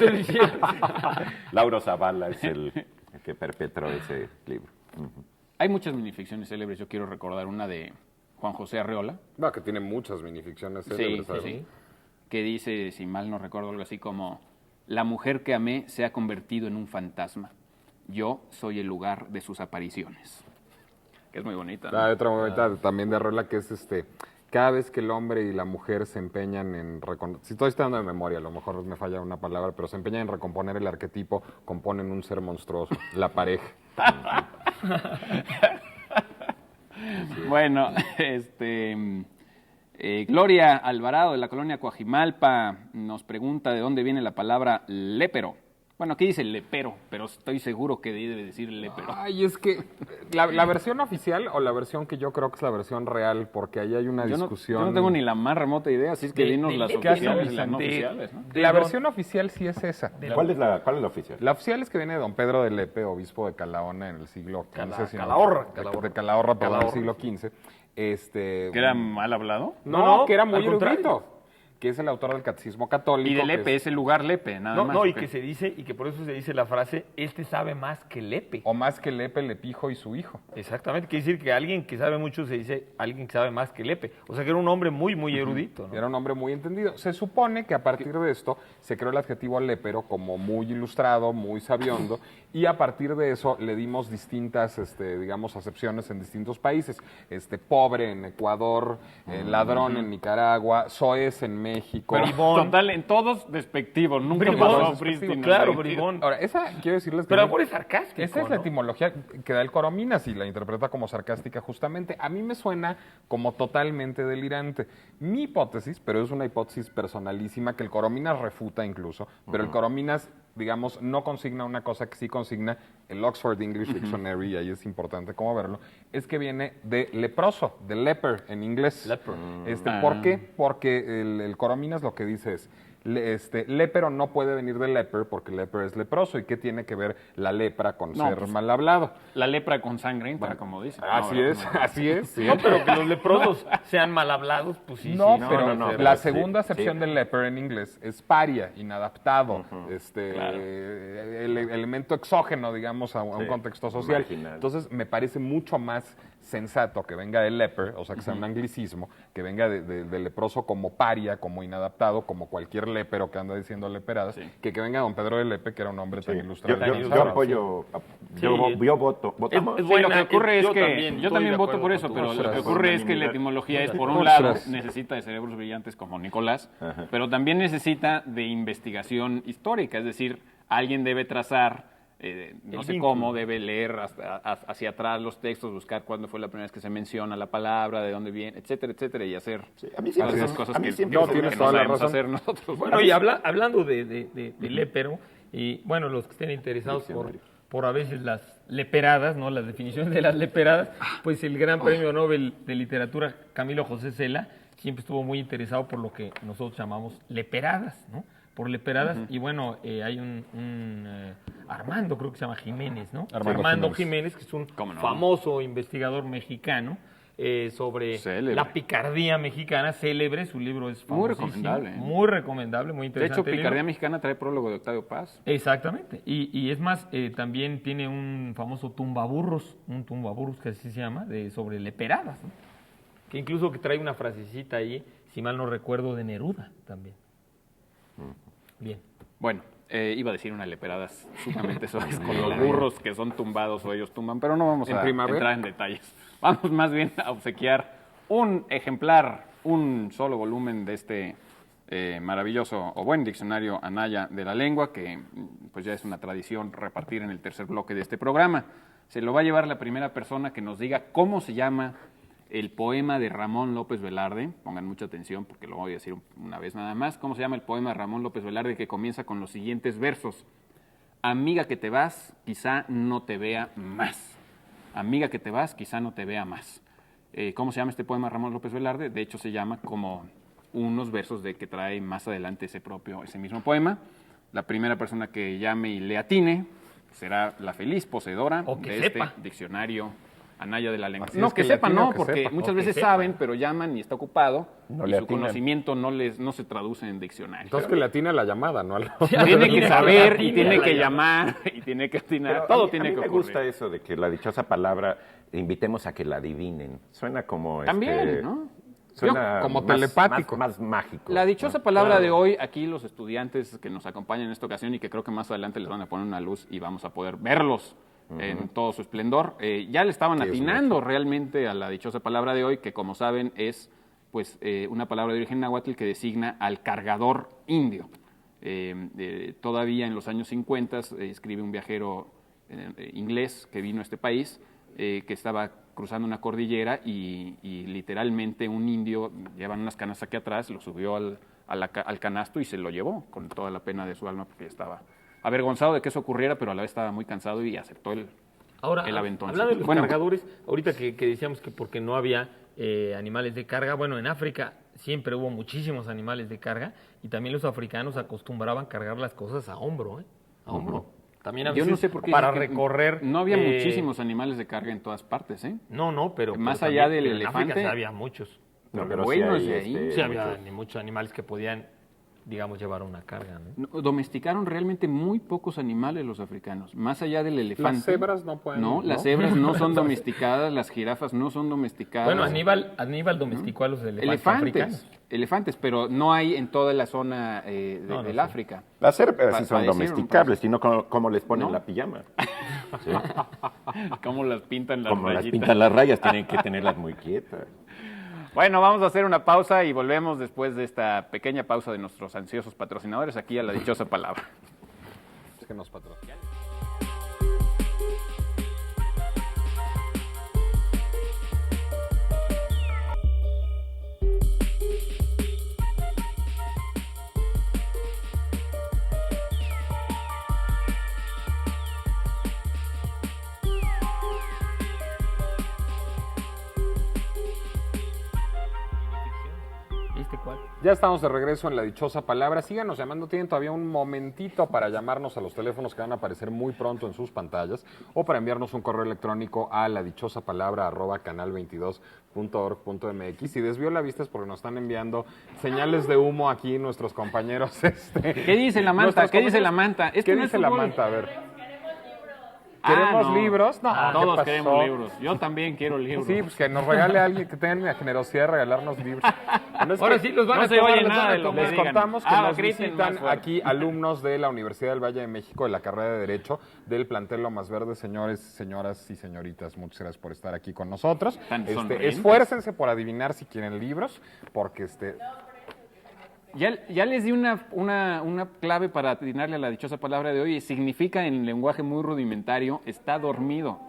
Lauro Zavala es el que perpetró ese libro. Hay muchas minificciones célebres, yo quiero recordar una de Juan José Arreola. Que tiene muchas minificciones célebres. Sí. Que dice, si mal no recuerdo, algo así como: la mujer que amé se ha convertido en un fantasma. Yo soy el lugar de sus apariciones. Que es muy bonita, ¿no? Hay otra bonita también de Arreola que es cada vez que el hombre y la mujer se empeñan en si estoy dando de memoria, a lo mejor me falla una palabra, pero se empeñan en recomponer el arquetipo, componen un ser monstruoso, la pareja. Bueno, Gloria Alvarado de la colonia Coajimalpa nos pregunta de dónde viene la palabra lépero. Bueno, aquí dice lepero, pero estoy seguro que debe decir lépero. Ay, es que la versión oficial o la versión que yo creo que es la versión real, porque ahí hay una discusión. Yo no tengo ni la más remota idea, así es que dinos las oficiales y las no oficiales, ¿no? La versión oficial sí es esa. ¿Cuál es la oficial? La oficial es que viene de don Pedro de Lepe, obispo de Calahorra en el siglo XV. Calahorra, perdón, en el siglo XV. ¿Que era mal hablado? No, que era muy erudito. Que es el autor del Catecismo Católico. Y de Lepe, es el lugar Lepe, nada más. No, y que se dice, y que por eso se dice la frase, sabe más que Lepe. O más que Lepe, Lepijo y su hijo. Exactamente, quiere decir que alguien que sabe mucho se dice alguien que sabe más que Lepe. O sea que era un hombre muy, muy erudito, ¿no? Era un hombre muy entendido. Se supone que a partir de esto se creó el adjetivo lépero como muy ilustrado, muy sabiondo, y a partir de eso le dimos distintas, digamos, acepciones en distintos países. Pobre en Ecuador, ladrón en Nicaragua, soez en México. Bribón. Total, en todos despectivos, nunca pasó prístino. Claro, bribón. Ahora, esa, quiero decirles que... Pero ahora es sarcástico, esa es la etimología que da el Corominas y la interpreta como sarcástica justamente. A mí me suena como totalmente delirante. Mi hipótesis, pero es una hipótesis personalísima que el Corominas refuta incluso, pero el Corominas, digamos, no consigna una cosa que sí consigna el Oxford English Dictionary, y ahí es importante cómo verlo, es que viene de leproso, de leper en inglés. Leper. ¿Por qué? Porque el Corominas lo que dice es, lépero no puede venir de leper porque leper es leproso. ¿Y qué tiene que ver la lepra con ser mal hablado? La lepra con sangre entra, como dicen. Así es. Sí. No, pero que los leprosos sean mal hablados, pues sí. No, pero la segunda acepción de leper en inglés es paria, inadaptado, el elemento exógeno, digamos, a un contexto social. Marginal. Entonces, me parece mucho más sensato que venga de leper, o sea, que sea un anglicismo, que venga de leproso como paria, como inadaptado, como cualquier lepero que anda diciendo leperadas, que venga don Pedro de Lepe, que era un hombre tan ilustrado. Yo apoyo, yo voto. Lo que ocurre es que yo también voto por eso, pero lo que ocurre es que la etimología es, por un lado, necesita de cerebros brillantes como Nicolás, pero también necesita de investigación histórica, es decir, alguien debe trazar, no sé cómo, debe leer hacia atrás los textos, buscar cuándo fue la primera vez que se menciona la palabra, de dónde viene, etcétera, etcétera, y hacer todas esas cosas que no sabemos hacer nosotros. Bueno, y hablando de lépero, y bueno, los que estén interesados por a veces las leperadas, ¿no? Las definiciones de las leperadas, pues el Gran Premio Nobel de Literatura Camilo José Cela siempre estuvo muy interesado por lo que nosotros llamamos leperadas, ¿no? Por leperadas, y bueno, hay un Armando, creo que se llama Jiménez, ¿no? Armando Jiménez, que es un famoso investigador mexicano sobre la picardía mexicana, célebre, su libro es famosísimo. Muy recomendable, muy interesante. De hecho, Picardía Mexicana trae prólogo de Octavio Paz. Exactamente, y es más, también tiene un famoso tumbaburros que así se llama, sobre leperadas, ¿no? Que incluso que trae una frasecita ahí, si mal no recuerdo, de Neruda también. Bien. Bueno, iba a decir una leperadas sumamente suaves con los burros que son tumbados o ellos tumban, pero no vamos a entrar en detalles. Vamos más bien a obsequiar un ejemplar, un solo volumen de este maravilloso o buen diccionario Anaya de la lengua, que pues ya es una tradición repartir en el tercer bloque de este programa. Se lo va a llevar la primera persona que nos diga cómo se llama el poema de Ramón López Velarde. Pongan mucha atención porque lo voy a decir una vez nada más. ¿Cómo se llama el poema de Ramón López Velarde, que comienza con los siguientes versos? Amiga que te vas, quizá no te vea más. Amiga que te vas, quizá no te vea más. ¿Cómo se llama este poema de Ramón López Velarde? De hecho, se llama como unos versos de que trae más adelante ese mismo poema. La primera persona que llame y le atine será la feliz poseedora de este diccionario Anaya de la lengua. No, que sepa, no, porque muchas veces saben, pero llaman y está ocupado y su conocimiento no se traduce en diccionario. Entonces que le atine a la llamada, ¿no? Tiene que saber y tiene que llamar y tiene que atinar. Todo tiene que ocurrir. Me gusta eso de que la dichosa palabra invitemos a que la adivinen. Suena como... También, ¿no? Suena como más, telepático. Más mágico. La dichosa palabra de hoy, aquí los estudiantes que nos acompañan en esta ocasión y que creo que más adelante les van a poner una luz y vamos a poder verlos en todo su esplendor. Ya le estaban atinando realmente a la dichosa palabra de hoy, que como saben es pues una palabra de origen náhuatl que designa al cargador indio. Todavía en los años 50 escribe un viajero inglés que vino a este país, que estaba cruzando una cordillera y literalmente un indio, llevan unas canas aquí atrás, lo subió al canasto y se lo llevó con toda la pena de su alma porque estaba avergonzado de que eso ocurriera, pero a la vez estaba muy cansado y aceptó el aventón. Hablando de los cargadores, ahorita que decíamos que porque no había animales de carga, bueno, en África siempre hubo muchísimos animales de carga y también los africanos acostumbraban cargar las cosas a hombro, a hombro. También a veces, yo no sé por qué para recorrer... No había muchísimos animales de carga en todas partes, ¿eh? No, pero... Más allá del elefante... En África había muchos. No, pero bueno, sí había muchos animales que podían, digamos, llevar una carga, ¿no? Domesticaron realmente muy pocos animales los africanos, más allá del elefante. Las cebras no pueden. No, las cebras no son domesticadas, las jirafas no son domesticadas. Bueno, Aníbal domesticó a los elefantes elefantes, pero no hay en toda la zona del África. Las cebras sí son domesticables, sino como les ponen la pijama. ¿Sí? Cómo las pintan las como rayitas. Las pintan las rayas, tienen que tenerlas muy quietas. Bueno, vamos a hacer una pausa y volvemos después de esta pequeña pausa de nuestros ansiosos patrocinadores aquí a la dichosa palabra. Es que nos patrocinan. Ya estamos de regreso en la dichosa palabra. Síganos llamando, tienen todavía un momentito para llamarnos a los teléfonos que van a aparecer muy pronto en sus pantallas o para enviarnos un correo electrónico a ladichosapalabra@canal22.org.mx. Si desvió la vista es porque nos están enviando señales de humo aquí nuestros compañeros. ¿Qué dice la manta? ¿Qué dice la manta? ¿Qué dice la manta? A ver. ¿Queremos libros? No, todos queremos libros. Yo también quiero libros. Sí, pues que nos regale a alguien que tenga la generosidad de regalarnos libros. Ahora sí los van a cobrar. Les contamos que nos visitan aquí alumnos de la Universidad del Valle de México de la carrera de Derecho del plantel Lomas Verdes. Señores, señoras y señoritas, muchas gracias por estar aquí con nosotros. Esfuércense por adivinar si quieren libros, porque Ya les di una clave para atinarle a la dichosa palabra de hoy. Significa en lenguaje muy rudimentario, está dormido.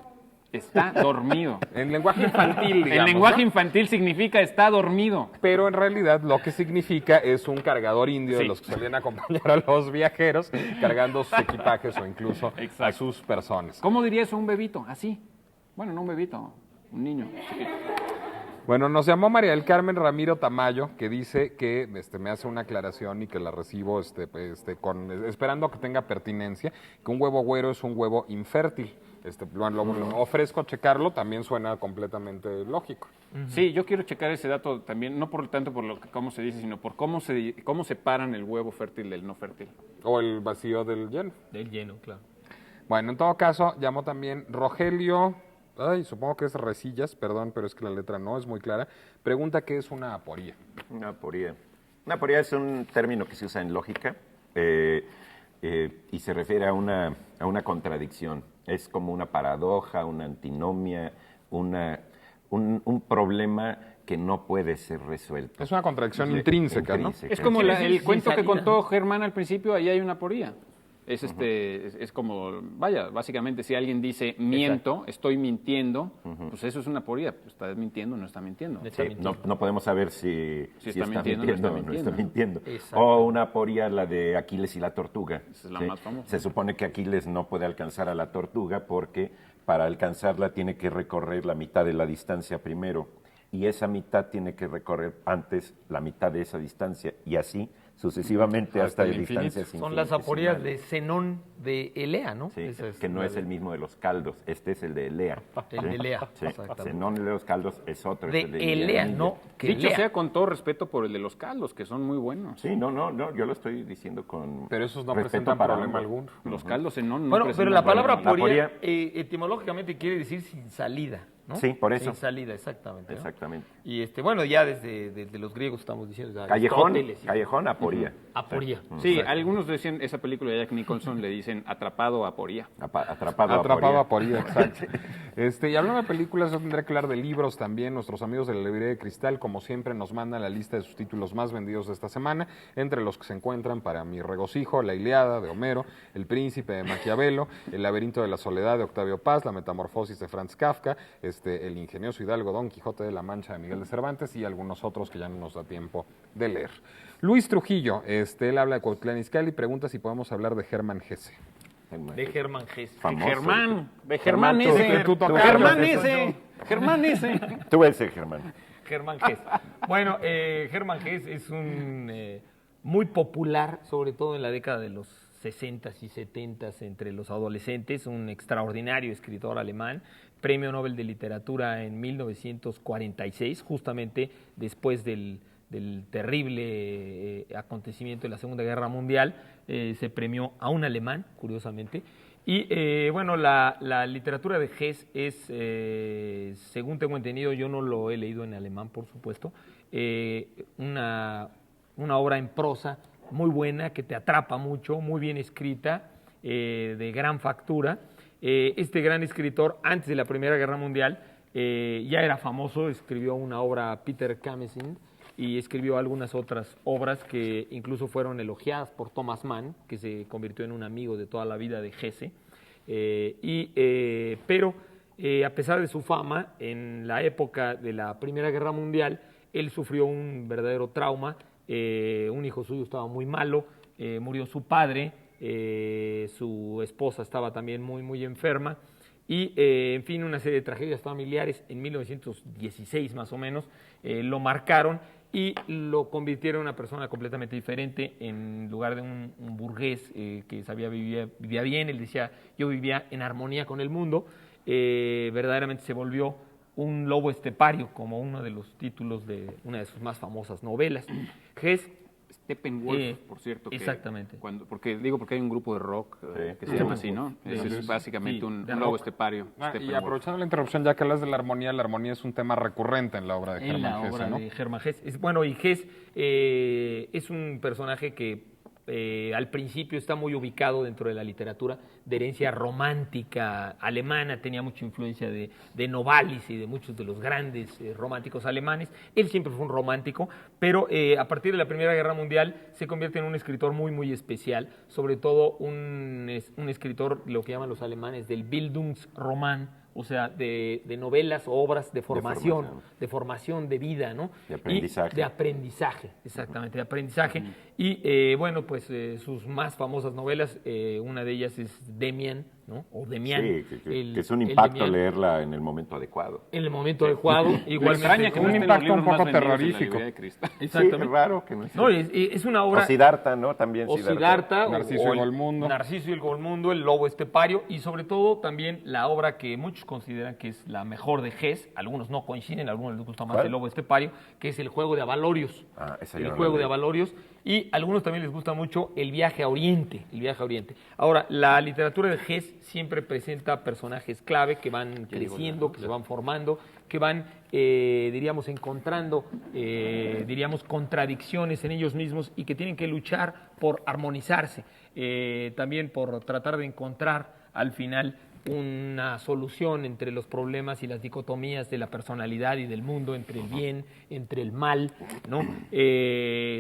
Está dormido. En lenguaje infantil, digamos. En lenguaje infantil significa está dormido. Pero en realidad lo que significa es un cargador indio de los que solían acompañar a los viajeros cargando sus equipajes o incluso a sus personas. ¿Cómo diría eso un bebito? Así. Bueno, no un bebito, un niño chiquito. Bueno, nos llamó María del Carmen Ramiro Tamayo, que dice que me hace una aclaración y que la recibo esperando que tenga pertinencia, que un huevo güero es un huevo infértil. Lo ofrezco a checarlo, también suena completamente lógico. Sí, yo quiero checar ese dato también, no por tanto por cómo se dice, sino por cómo separan el huevo fértil del no fértil. O el vacío del lleno. Del lleno, claro. Bueno, en todo caso, llamó también Rogelio, supongo que es Resillas, perdón, pero es que la letra no es muy clara. Pregunta qué es una aporía. Una aporía. Una aporía es un término que se usa en lógica y se refiere a una contradicción. Es como una paradoja, una antinomia, un problema que no puede ser resuelto. Es una contradicción intrínseca, ¿no? Es como el cuento que contó Germán al principio, ahí hay una aporía. Es como, básicamente si alguien dice miento, estoy mintiendo, pues eso es una aporía. ¿Está mintiendo o no está mintiendo? No podemos saber si está mintiendo o no está mintiendo. O una aporía, la de Aquiles y la tortuga. Esa es la más famosa. Se supone que Aquiles no puede alcanzar a la tortuga porque para alcanzarla tiene que recorrer la mitad de la distancia primero. Y esa mitad tiene que recorrer antes la mitad de esa distancia. Y así sucesivamente hasta distancias infinitas. Son las aporías de Zenón de Elea, ¿no? Sí, que no es el mismo de los caldos, este es el de Elea. El de Elea, sí. exactamente. Zenón de los caldos es otro. De Elea, no, que dicho Elea. sea con todo respeto por el de los caldos, que son muy buenos. Sí, no, yo lo estoy diciendo con pero esos no respeto presentan para problema alguno. Los caldos Zenón no bueno, pero la palabra aporía etimológicamente quiere decir sin salida, ¿no? Sí, por eso. Sin salida, exactamente. ¿no? Exactamente. Y bueno, ya desde los griegos estamos diciendo. Callejón, aporía. Aporía. Sí, algunos decían, esa película de Jack Nicholson le dicen atrapado a aporía. Atrapado a aporía, exacto. Y hablando de películas, yo tendré que hablar de libros también. Nuestros amigos de la Librería de Cristal, como siempre, nos mandan la lista de sus títulos más vendidos de esta semana, entre los que se encuentran, para mi regocijo, La Ilíada de Homero, El Príncipe de Maquiavelo, El Laberinto de la Soledad de Octavio Paz, La Metamorfosis de Franz Kafka, El ingenioso hidalgo Don Quijote de la Mancha de Miguel de Cervantes y algunos otros que ya no nos da tiempo de leer. Luis Trujillo, él habla de Cuauhtlán Izcalli y pregunta si podemos hablar de Germán Hesse. De Germán Hesse. Germán ese. Tú ese, Germán. Germán Hesse. Bueno, Germán Hesse es un muy popular, sobre todo en la década de los 60s y 70s entre los adolescentes, un extraordinario escritor alemán, Premio Nobel de Literatura en 1946, justamente después del terrible acontecimiento de la Segunda Guerra Mundial, se premió a un alemán, curiosamente. Y bueno, la literatura de Hesse es, según tengo entendido, yo no lo he leído en alemán, por supuesto, una obra en prosa muy buena, que te atrapa mucho, muy bien escrita, de gran factura. Este gran escritor, antes de la Primera Guerra Mundial, ya era famoso, escribió una obra, Peter Kamesin, y escribió algunas otras obras que incluso fueron elogiadas por Thomas Mann, que se convirtió en un amigo de toda la vida de Hesse. Pero a pesar de su fama, en la época de la Primera Guerra Mundial, él sufrió un verdadero trauma. Un hijo suyo estaba muy malo, murió su padre, su esposa estaba también muy, muy enferma. Y, en fin, una serie de tragedias familiares en 1916 más o menos lo marcaron y lo convirtieron en una persona completamente diferente. En lugar de un burgués que vivía bien, él decía, yo vivía en armonía con el mundo, verdaderamente se volvió un lobo estepario, como uno de los títulos de una de sus más famosas novelas. Hesse, Steppenwolf, por cierto. Exactamente. Porque hay un grupo de rock que se llama así, ¿no? Es básicamente un lobo estepario. Y aprovechando la interrupción, ya que hablas de la armonía es un tema recurrente en la obra de Germán Hesse, ¿no? En la obra de Germán Hesse. Bueno, y Hesse es un personaje que al principio está muy ubicado dentro de la literatura de herencia romántica alemana, tenía mucha influencia de Novalis y de muchos de los grandes románticos alemanes. Él siempre fue un romántico, pero a partir de la Primera Guerra Mundial se convierte en un escritor muy, muy especial, sobre todo un escritor, lo que llaman los alemanes, del Bildungsroman, o sea, de novelas o obras de formación de vida, ¿no? De aprendizaje. Y de aprendizaje, exactamente, de aprendizaje. Y bueno, pues sus más famosas novelas, una de ellas es Demian, ¿no? O Demián. Sí, que es un impacto leerla en el momento adecuado. En el momento adecuado. Igualmente, que un impacto un poco terrorífico. Exactamente. Sí, raro que no esté. No, es una obra... O Siddhartha, ¿no? También Siddhartha. Narciso y Golmundo. Narciso y el Golmundo, el lobo estepario, y sobre todo también la obra que muchos consideran que es la mejor de Hess, algunos no coinciden, a algunos les gusta más el lobo estepario, que es el juego de Avalorios. El juego de Avalorios. Y a algunos también les gusta mucho el viaje a Oriente. Ahora, la literatura de Hess siempre presenta personajes clave que van creciendo, que se van formando, que van, diríamos, encontrando, contradicciones en ellos mismos y que tienen que luchar por armonizarse, también por tratar de encontrar al final una solución entre los problemas y las dicotomías de la personalidad y del mundo, entre el bien, entre el mal, ¿no?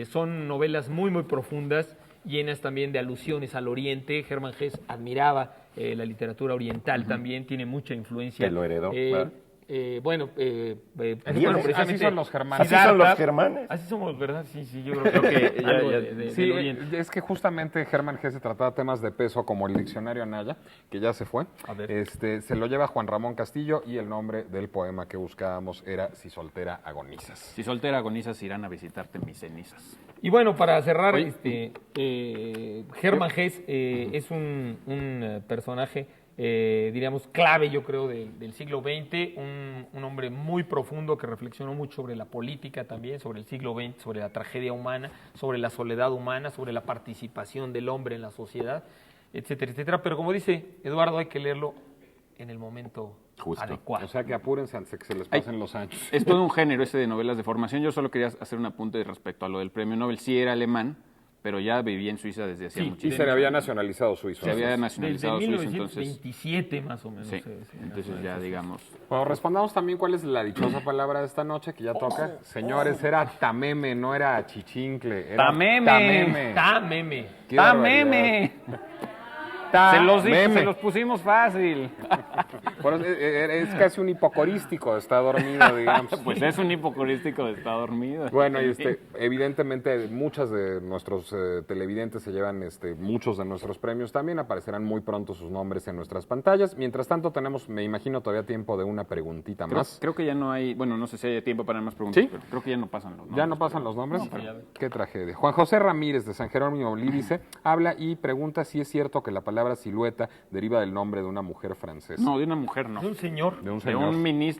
Son novelas muy, muy profundas, llenas también de alusiones al Oriente. Hermann Hesse admiraba la literatura oriental también, tiene mucha influencia. Que lo heredó, claro. Así son los germanes. Así son los germanes. Así somos, ¿verdad? Sí, yo creo que sí, es que justamente Hermann Hesse trataba temas de peso como el diccionario Anaya, que ya se fue. Se lo lleva Juan Ramón Castillo y el nombre del poema que buscábamos era Si soltera agonizas. Si soltera agonizas irán a visitarte mis cenizas. Y bueno, para cerrar, Hermann Hesse es un personaje diríamos, clave, yo creo, del siglo XX, un hombre muy profundo que reflexionó mucho sobre la política también, sobre el siglo XX, sobre la tragedia humana, sobre la soledad humana, sobre la participación del hombre en la sociedad, etcétera, etcétera. Pero como dice Eduardo, hay que leerlo en el momento adecuado. O sea, que apúrense antes de que se les pasen los años. Es todo un género ese de novelas de formación. Yo solo quería hacer un apunte respecto a lo del premio Nobel. Sí era alemán, pero ya vivía en Suiza desde hacía mucho tiempo. Y se le había nacionalizado suizo. Se había nacionalizado desde suizo, 1927 más o menos. Sí, entonces ya digamos... Bueno, respondamos también cuál es la dichosa palabra de esta noche que ya toca. Señores, era tameme, no era chichincle. Era tameme. Tameme. Tameme. Se los pusimos fácil. Bueno, es casi un hipocorístico, está dormido, digamos. Pues es un hipocorístico, está dormido. Bueno, y evidentemente muchas de nuestros televidentes se llevan muchos de nuestros premios también, aparecerán muy pronto sus nombres en nuestras pantallas. Mientras tanto tenemos, me imagino, todavía tiempo de una preguntita más. Creo que ya no hay, bueno, no sé si hay tiempo para más preguntas, ¿sí? Pero creo que ya no pasan los nombres. ¿Ya no pasan los nombres? No, qué tragedia. Juan José Ramírez de San Jerónimo Lídice habla y pregunta si es cierto que la palabra silueta deriva del nombre de una mujer francesa. No, de una mujer no. De un señor. De un señor.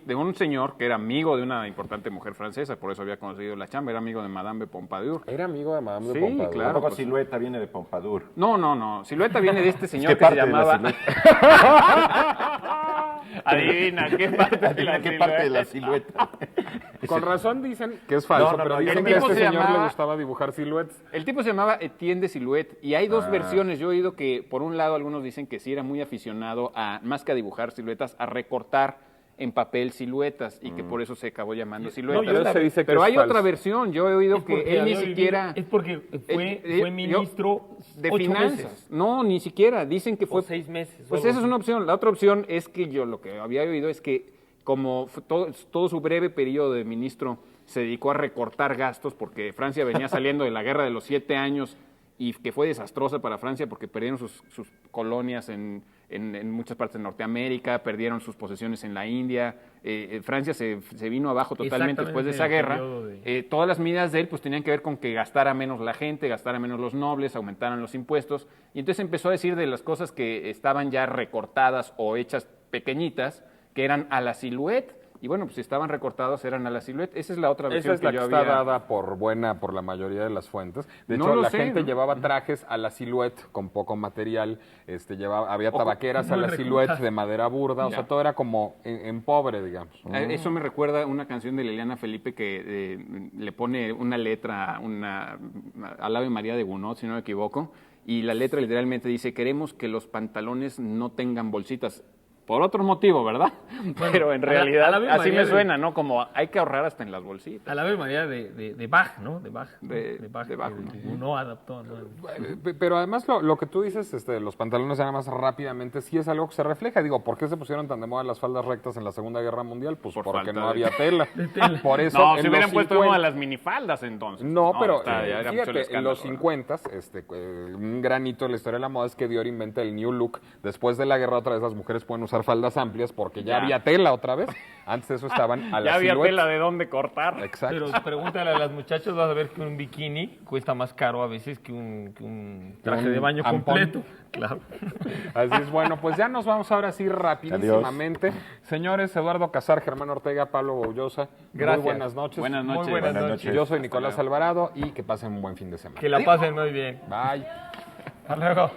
De un señor que era amigo de una importante mujer francesa, por eso había conseguido la chamba, era amigo de Madame de Pompadour. Era amigo de Madame de Pompadour. Claro. Tampoco silueta viene de Pompadour. No. Silueta viene de este señor que se llamaba... Adivina, ¿qué parte de la silueta? Con razón dicen que es falso, pero dicen que a este señor le gustaba dibujar siluetas. El tipo se llamaba Etienne de Silhouette y hay dos versiones. Yo he oído que, por un lado, algunos dicen que sí era muy aficionado a, más que a dibujar siluetas, a recortar en papel siluetas y que por eso se acabó llamando siluetas. Pero hay otra versión. Yo he oído que él ni siquiera... Es porque fue ministro de finanzas. Meses. No, ni siquiera. Dicen que fue... 6 meses. Pues esa es una opción. La otra opción es que yo lo que había oído es que como todo su breve periodo de ministro se dedicó a recortar gastos porque Francia venía saliendo de la guerra de los 7 años y que fue desastrosa para Francia porque perdieron sus colonias en muchas partes de Norteamérica, perdieron sus posesiones en la India. Francia se vino abajo totalmente después de esa guerra. Todas las medidas de él pues tenían que ver con que gastara menos la gente, gastara menos los nobles, aumentaran los impuestos. Y entonces empezó a decir de las cosas que estaban ya recortadas o hechas pequeñitas, que eran a la silueta. Y bueno, pues si estaban recortados eran a la silueta. Esa es la otra versión. Esa es la que está dada por buena por la mayoría de las fuentes. De hecho, la gente llevaba trajes a la silueta con poco material. Había tabaqueras a la silueta de madera burda. O sea, todo era como en pobre, digamos. Eso me recuerda una canción de Liliana Felipe que le pone una letra al Ave María de Gounod, si no me equivoco. Y la letra literalmente dice, queremos que los pantalones no tengan bolsitas. por otro motivo, ¿verdad? Pero en realidad a la así me María suena, ¿no? Como hay que ahorrar hasta en las bolsitas. A la vez manera de Bach, ¿no? De Bach. De Bach. Uno adaptó, ¿no? Pero además lo que tú dices, los pantalones nada más rápidamente, sí es algo que se refleja. Digo, ¿por qué se pusieron tan de moda las faldas rectas en la Segunda Guerra Mundial? Pues porque no había tela. Por eso, no, si hubieran puesto uno de las minifaldas entonces. No, pero fíjate, en los 50, un granito de la historia de la moda es que Dior inventa el New Look. Después de la guerra, otra vez las mujeres pueden usar faldas amplias porque ya había tela otra vez. Antes de eso estaban a la ya había silueta. tela de dónde cortar. Exacto. Pero pregúntale a las muchachas, vas a ver que un bikini cuesta más caro a veces que un traje de baño completo. Claro. Así es, bueno, pues ya nos vamos ahora sí rapidísimamente. Adiós. Señores, Eduardo Casar, Germán Ortega, Pablo Boullosa, gracias. Muy buenas noches. Buenas noches. Muy buenas noches. Yo soy Nicolás Alvarado y que pasen un buen fin de semana. Que la pasen muy bien. Bye. Hasta luego.